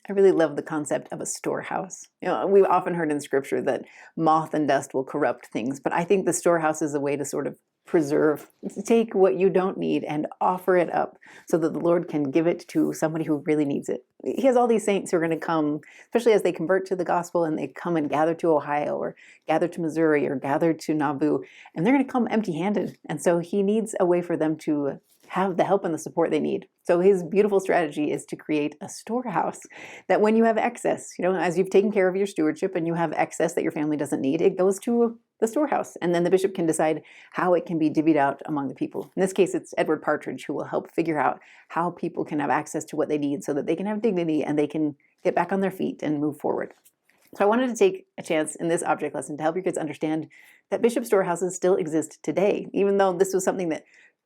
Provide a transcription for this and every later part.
I really love the concept of a storehouse. We've often heard in scripture that moth and dust will corrupt things, but I think the storehouse is a way to sort of preserve, to take what you don't need and offer it up so that the Lord can give it to somebody who really needs it. He has all these saints who are going to come, especially as they convert to the gospel and they come and gather to Ohio or gather to Missouri or gather to Nauvoo, and they're going to come empty-handed. And so he needs a way for them to have the help and the support they need. So his beautiful strategy is to create a storehouse that when you have excess, as you've taken care of your stewardship and you have excess that your family doesn't need, it goes to the storehouse. And then the bishop can decide how it can be divvied out among the people. In this case, it's Edward Partridge who will help figure out how people can have access to what they need so that they can have dignity and they can get back on their feet and move forward. So I wanted to take a chance in this object lesson to help your kids understand that bishop storehouses still exist today, even though this was something that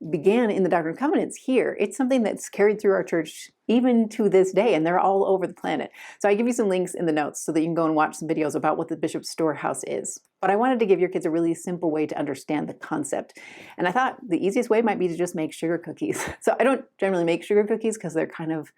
began in the Doctrine and Covenants here. It's something that's carried through our church even to this day, and they're all over the planet. So I give you some links in the notes so that you can go and watch some videos about what the bishop's storehouse is. But I wanted to give your kids a really simple way to understand the concept. And I thought the easiest way might be to just make sugar cookies. So I don't generally make sugar cookies because they're kind of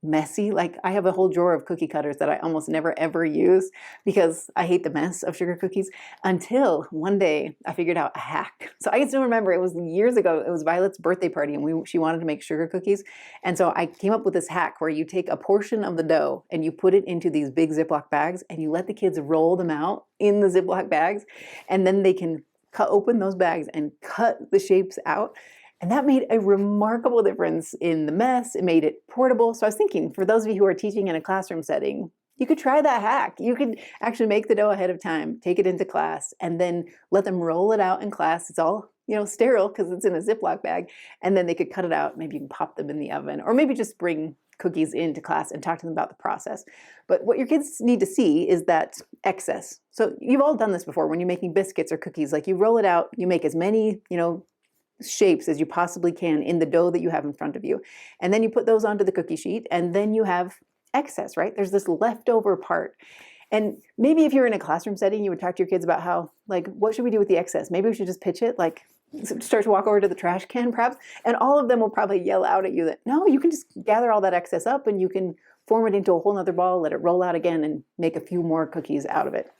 messy. Like I have a whole drawer of cookie cutters that I almost never ever use because I hate the mess of sugar cookies, until one day I figured out a hack. So I can still remember, it was years ago, it was Violet's birthday party and she wanted to make sugar cookies. And so I came up with this hack where you take a portion of the dough and you put it into these big Ziploc bags and you let the kids roll them out in the Ziploc bags, and then they can cut open those bags and cut the shapes out. And that made a remarkable difference in the mess. It made it portable. So I was thinking, for those of you who are teaching in a classroom setting, you could try that hack. You could actually make the dough ahead of time, take it into class, and then let them roll it out in class. It's all, sterile because it's in a Ziploc bag. And then they could cut it out. Maybe you can pop them in the oven, or maybe just bring cookies into class and talk to them about the process. But what your kids need to see is that excess. So you've all done this before when you're making biscuits or cookies. Like you roll it out, you make as many, shapes as you possibly can in the dough that you have in front of you. And then you put those onto the cookie sheet, and then you have excess, right? There's this leftover part. And maybe if you're in a classroom setting, you would talk to your kids about how, what should we do with the excess? Maybe we should just pitch it, start to walk over to the trash can perhaps. And all of them will probably yell out at you that, no, you can just gather all that excess up and you can form it into a whole nother ball, let it roll out again, and make a few more cookies out of it.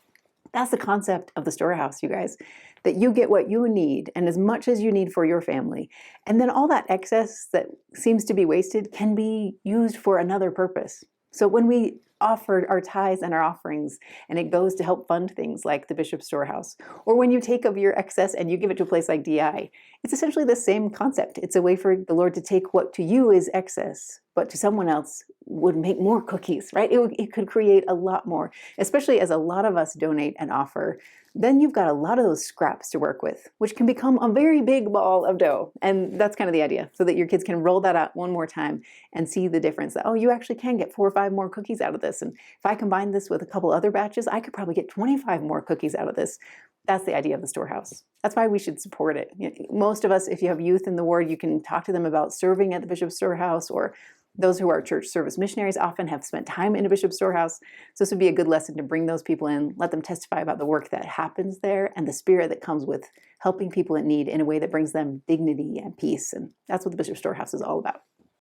That's the concept of the storehouse, you guys, that you get what you need and as much as you need for your family. And then all that excess that seems to be wasted can be used for another purpose. So when we offer our tithes and our offerings and it goes to help fund things like the bishop's storehouse, or when you take of your excess and you give it to a place like DI, it's essentially the same concept. It's a way for the Lord to take what to you is excess, but to someone else would make more cookies, right? It could create a lot more, especially as a lot of us donate and offer. Then you've got a lot of those scraps to work with, which can become a very big ball of dough. And that's kind of the idea, so that your kids can roll that out one more time and see the difference that, you actually can get 4 or 5 more cookies out of this. And if I combine this with a couple other batches, I could probably get 25 more cookies out of this. That's the idea of the storehouse. That's why we should support it. Most of us, if you have youth in the ward, you can talk to them about serving at the bishop's storehouse, or those who are church service missionaries often have spent time in a bishop's storehouse. So this would be a good lesson to bring those people in, let them testify about the work that happens there and the spirit that comes with helping people in need in a way that brings them dignity and peace. And that's what the bishop's storehouse is all about.